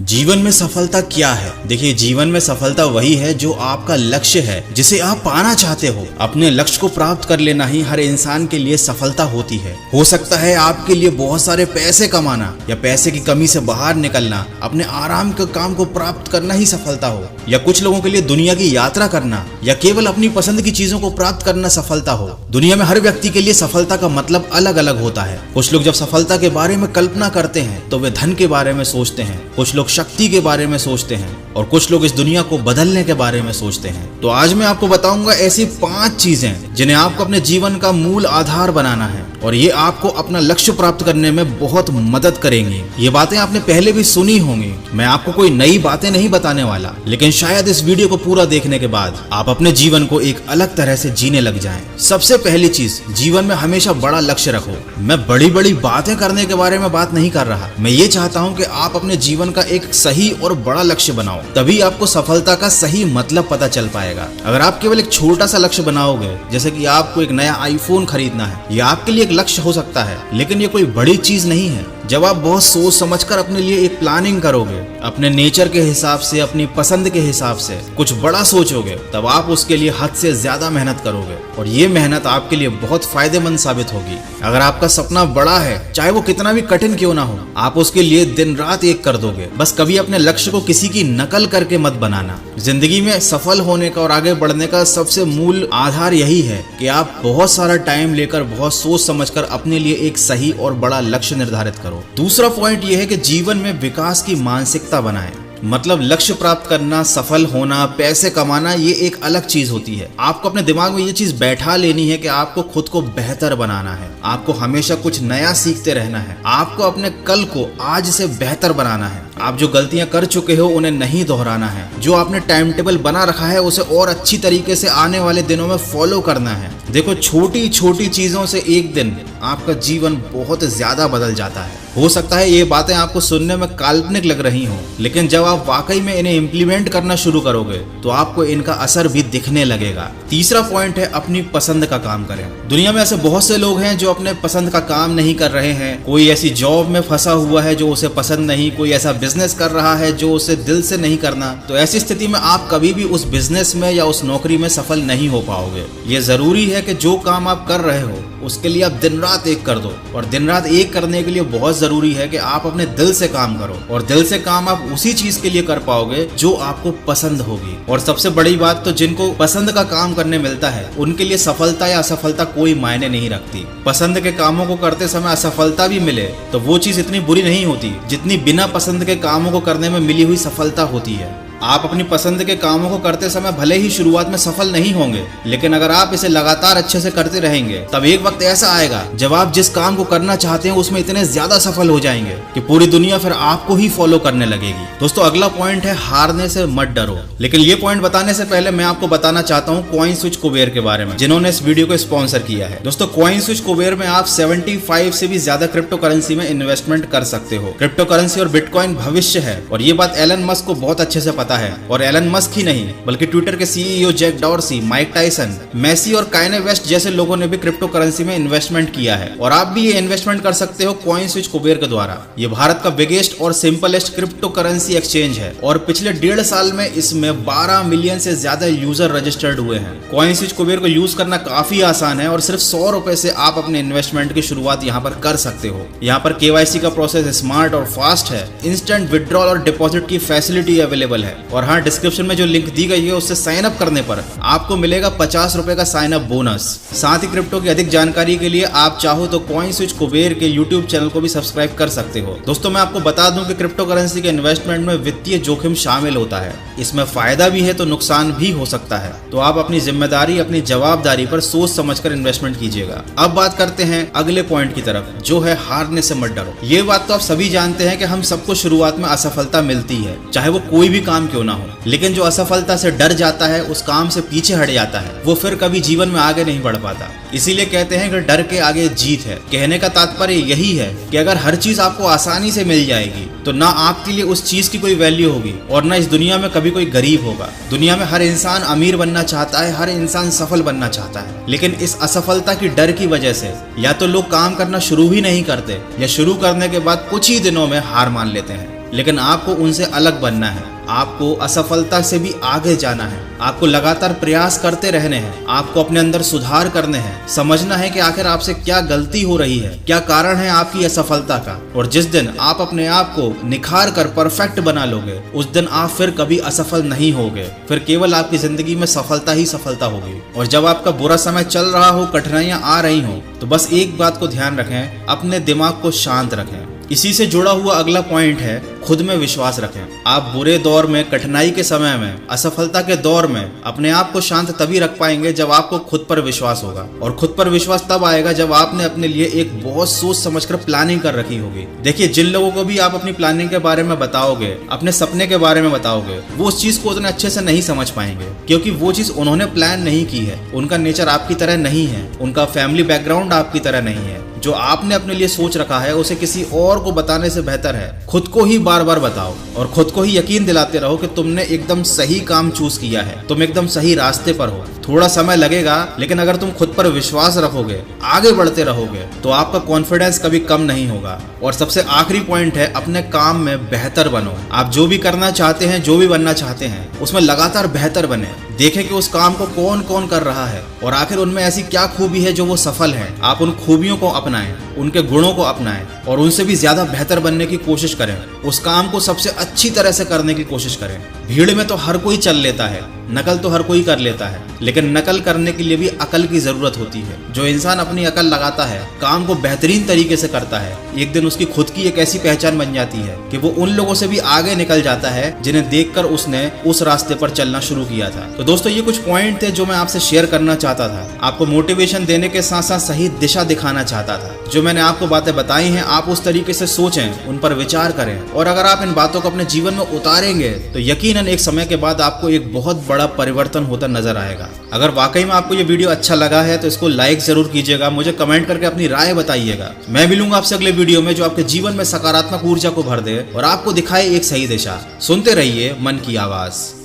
जीवन में सफलता क्या है? देखिए, जीवन में सफलता वही है जो आपका लक्ष्य है, जिसे आप पाना चाहते हो। अपने लक्ष्य को प्राप्त कर लेना ही हर इंसान के लिए सफलता होती है। हो सकता है आपके लिए बहुत सारे पैसे कमाना या पैसे की कमी से बाहर निकलना, अपने आराम के काम को प्राप्त करना ही सफलता हो, या कुछ लोगों के लिए दुनिया की यात्रा करना या केवल अपनी पसंद की चीजों को प्राप्त करना सफलता हो। दुनिया में हर व्यक्ति के लिए सफलता का मतलब अलग अलग होता है। कुछ लोग जब सफलता के बारे में कल्पना करते हैं तो वे धन के बारे में सोचते हैं, कुछ लोग शक्ति के बारे में सोचते हैं और कुछ लोग इस दुनिया को बदलने के बारे में सोचते हैं। तो आज मैं आपको बताऊंगा ऐसी 5 चीजें जिन्हें आपको अपने जीवन का मूल आधार बनाना है और ये आपको अपना लक्ष्य प्राप्त करने में बहुत मदद करेंगी। ये बातें आपने पहले भी सुनी होंगी। मैं आपको कोई नई बातें नहीं बताने वाला, लेकिन शायद इस वीडियो को पूरा देखने के बाद आप अपने जीवन को एक अलग तरह से जीने लग जाएं। सबसे पहली चीज, जीवन में हमेशा बड़ा लक्ष्य रखो। मैं बड़ी बड़ी बातें करने के बारे में बात नहीं कर रहा। मैं ये चाहता हूँ कि आप अपने जीवन का एक सही और बड़ा लक्ष्य बनाओ, तभी आपको सफलता का सही मतलब पता चल पाएगा। अगर आप केवल एक छोटा सा लक्ष्य बनाओगे, जैसे कि आपको एक नया आईफोन खरीदना है, यह आपके लिए एक लक्ष्य हो सकता है, लेकिन ये कोई बड़ी चीज नहीं है। जब आप बहुत सोच समझकर अपने लिए एक प्लानिंग करोगे, अपने नेचर के हिसाब से, अपनी पसंद के हिसाब से कुछ बड़ा सोचोगे, तब आप उसके लिए हद से ज्यादा मेहनत करोगे और ये मेहनत आपके लिए बहुत फायदेमंद साबित होगी। अगर आपका सपना बड़ा है, चाहे वो कितना भी कठिन क्यों ना हो, आप उसके लिए दिन रात एक कर दोगे। बस कभी अपने लक्ष्य को किसी की नकल करके मत बनाना। जिंदगी में सफल होने का और आगे बढ़ने का सबसे मूल आधार यही है कि आप बहुत सारा टाइम लेकर, बहुत सोच समझकर अपने लिए एक सही और बड़ा लक्ष्य निर्धारित करो। दूसरा पॉइंट यह है कि जीवन में विकास की मानसिकता बनाएं। मतलब लक्ष्य प्राप्त करना, सफल होना, पैसे कमाना, ये एक अलग चीज होती है। आपको अपने दिमाग में ये चीज बैठा लेनी है कि आपको खुद को बेहतर बनाना है, आपको हमेशा कुछ नया सीखते रहना है, आपको अपने कल को आज से बेहतर बनाना है। आप जो गलतियां कर चुके हो उन्हें नहीं दोहराना है। जो आपने टाइम टेबल बना रखा है उसे और अच्छी तरीके से आने वाले दिनों में फॉलो करना है। देखो, छोटी छोटी चीजों से एक दिन आपका जीवन बहुत ज्यादा बदल जाता है। हो सकता है ये बातें आपको सुनने में काल्पनिक लग रही हों, लेकिन जब आप वाकई में इन्हें इम्प्लीमेंट करना शुरू करोगे तो आपको इनका असर भी दिखने लगेगा। तीसरा पॉइंट है, अपनी पसंद का काम करें। दुनिया में ऐसे बहुत से लोग हैं जो अपने पसंद का काम नहीं कर रहे हैं। कोई ऐसी जॉब में फंसा हुआ है जो उसे पसंद नहीं, कोई ऐसा बिजनेस कर रहा है जो उसे दिल से नहीं करना। तो ऐसी स्थिति में आप कभी भी उस बिजनेस में या उस नौकरी में सफल नहीं हो पाओगे। ये जरूरी है कि जो काम आप कर रहे हो उसके लिए आप दिन रात एक कर दो, और दिन रात एक करने के लिए बहुत जरूरी है कि आप अपने दिल से काम करो, और दिल से काम आप उसी चीज के लिए कर पाओगे जो आपको पसंद होगी। और सबसे बड़ी बात, तो जिनको पसंद का काम करने मिलता है उनके लिए सफलता या असफलता कोई मायने नहीं रखती। पसंद के कामों को करते समय असफलता भी मिले तो वो चीज इतनी बुरी नहीं होती जितनी बिना पसंद के कामों को करने में मिली हुई सफलता होती है। आप अपनी पसंद के कामों को करते समय भले ही शुरुआत में सफल नहीं होंगे, लेकिन अगर आप इसे लगातार अच्छे से करते रहेंगे तब एक वक्त ऐसा आएगा जब आप जिस काम को करना चाहते हैं उसमें इतने ज्यादा सफल हो जाएंगे कि पूरी दुनिया फिर आपको ही फॉलो करने लगेगी। दोस्तों, अगला पॉइंट है, हारने से मत डरो। लेकिन ये पॉइंट बताने से पहले मैं आपको बताना चाहता हूँ कॉइन स्विच कुबेर के बारे में, जिन्होंने इस वीडियो को स्पॉन्सर किया है। दोस्तों, कॉइन स्विच कुबेर में आप 75 से भी ज्यादा क्रिप्टो करेंसी में इन्वेस्टमेंट कर सकते हो। क्रिप्टो करेंसी और बिटकॉइन भविष्य है और ये बात एलन मस्क को बहुत अच्छे से पता है। और एलन मस्क ही नहीं बल्कि ट्विटर के CEO Jack Dorsey, Mike Tyson, Messi और काइने वेस्ट जैसे लोगों ने भी क्रिप्टो करेंसी में इन्वेस्टमेंट किया है। और आप भी ये इन्वेस्टमेंट कर सकते हो कॉइन स्विच कुबेर के द्वारा। ये भारत का बिगेस्ट और सिंपलेस्ट क्रिप्टो करेंसी एक्सचेंज है और पिछले 1.5 साल में इसमें 12 मिलियन से ज्यादा यूजर रजिस्टर्ड हुए हैं। कॉइन स्विच कुबेर को यूज करना काफी आसान है और सिर्फ 100 रुपए से आप अपने इन्वेस्टमेंट की शुरुआत यहाँ पर कर सकते हो। यहाँ पर KYC का प्रोसेस स्मार्ट और फास्ट है। इंस्टेंट विड्रॉल और डिपॉजिट की फैसिलिटी अवेलेबल है। और हाँ, डिस्क्रिप्शन में जो लिंक दी गई है उससे साइन अप करने पर आपको मिलेगा 50 रुपए का साइन अप बोनस। साथ ही क्रिप्टो की अधिक जानकारी के लिए आप चाहो तो कॉइन स्विच कुबेर के यूट्यूब चैनल को भी सब्सक्राइब कर सकते हो। दोस्तों, मैं आपको बता दूं कि क्रिप्टो करेंसी के इन्वेस्टमेंट में वित्तीय जोखिम शामिल होता है। इसमें फायदा भी है तो नुकसान भी हो सकता है, तो आप अपनी जिम्मेदारी, अपनी जवाबदारी पर सोच समझकर इन्वेस्टमेंट कीजिएगा। अब बात करते हैं अगले पॉइंट की तरफ, जो है हारने से मत डरो। ये बात तो आप सभी जानते हैं कि हम सबको शुरुआत में असफलता मिलती है, चाहे वो कोई भी काम क्यों ना हो। लेकिन जो असफलता से डर जाता है, उस काम से पीछे हट जाता है, वो फिर कभी जीवन में आगे नहीं बढ़ पाता। इसीलिए कहते हैं कि डर के आगे जीत है। कहने का तात्पर्य यही है कि अगर हर चीज आपको आसानी से मिल जाएगी तो ना आपके लिए उस चीज की कोई वैल्यू होगी और ना इस दुनिया में कभी कोई गरीब होगा। दुनिया में हर इंसान अमीर बनना चाहता है, हर इंसान सफल बनना चाहता है, लेकिन इस असफलता की डर की वजह से या तो लोग काम करना शुरू ही नहीं करते या शुरू करने के बाद कुछ ही दिनों में हार मान लेते हैं। लेकिन आपको उनसे अलग बनना है। आपको असफलता से भी आगे जाना है। आपको लगातार प्रयास करते रहने हैं। आपको अपने अंदर सुधार करने हैं। समझना है कि आखिर आपसे क्या गलती हो रही है, क्या कारण है आपकी असफलता का। और जिस दिन आप अपने आप को निखार कर परफेक्ट बना लोगे, उस दिन आप फिर कभी असफल नहीं होगे। फिर केवल आपकी जिंदगी में सफलता ही सफलता होगी। और जब आपका बुरा समय चल रहा हो, कठिनाइयां आ रही हो, तो बस एक बात को ध्यान रखें, अपने दिमाग को शांत रखें। इसी से जुड़ा हुआ अगला पॉइंट है, खुद में विश्वास रखें। आप बुरे दौर में, कठिनाई के समय में, असफलता के दौर में अपने आप को शांत तभी रख पाएंगे जब आपको खुद पर विश्वास होगा। और खुद पर विश्वास तब आएगा जब आपने अपने लिए एक बहुत सोच समझकर प्लानिंग कर रखी होगी। देखिए, जिन लोगों को भी आप अपनी प्लानिंग के बारे में बताओगे, अपने सपने के बारे में बताओगे, वो उस चीज को उतने अच्छे से नहीं समझ पाएंगे, क्योंकि वो चीज उन्होंने प्लान नहीं की है। उनका नेचर आपकी तरह नहीं है, उनका फैमिली बैकग्राउंड आपकी तरह नहीं है। जो आपने अपने लिए सोच रखा है, उसे किसी और को बताने से बेहतर है खुद को ही बार बार बताओ और खुद को ही यकीन दिलाते रहो कि तुमने एकदम सही काम चूज किया है, तुम एकदम सही रास्ते पर हो। थोड़ा समय लगेगा, लेकिन अगर तुम खुद पर विश्वास रखोगे, आगे बढ़ते रहोगे, तो आपका कॉन्फिडेंस कभी कम नहीं होगा। और सबसे आखिरी पॉइंट है, अपने काम में बेहतर बनो। आप जो भी करना चाहते हैं, जो भी बनना चाहते हैं, उसमें लगातार बेहतर बने। देखें कि उस काम को कौन कौन कर रहा है और आखिर उनमें ऐसी क्या खूबी है जो वो सफल है। आप उन खूबियों को अपनाएं, उनके गुणों को अपनाएं और उनसे भी ज्यादा बेहतर बनने की कोशिश करें। उस काम को सबसे अच्छी तरह से करने की कोशिश करें। भीड़ में तो हर कोई चल लेता है, नकल तो हर कोई कर लेता है, लेकिन नकल करने के लिए भी अकल की जरूरत होती है। जो इंसान अपनी अकल लगाता है, काम को बेहतरीन तरीके से करता है, एक दिन उसकी खुद की एक ऐसी पहचान बन जाती है कि वो उन लोगों से भी आगे निकल जाता है जिन्हें देखकर उसने उस रास्ते पर चलना शुरू किया था। तो दोस्तों, ये कुछ पॉइंट थे जो मैं आपसे शेयर करना चाहता था। आपको मोटिवेशन देने के साथ साथ सही दिशा दिखाना चाहता था। जो मैंने आपको बातें बताई हैं, आप उस तरीके से सोचें, उन पर विचार करें, और अगर आप इन बातों को अपने जीवन में उतारेंगे तो यकीनन एक समय के बाद आपको एक बहुत बड़ा परिवर्तन होता नजर आएगा। अगर वाकई में आपको ये वीडियो अच्छा लगा है तो इसको लाइक जरूर कीजिएगा, मुझे कमेंट करके अपनी राय बताइएगा। मैं मिलूंगा आपसे अगले वीडियो में जो आपके जीवन में सकारात्मक ऊर्जा को भर दे और आपको दिखाए एक सही दिशा। सुनते रहिए मन की आवाज।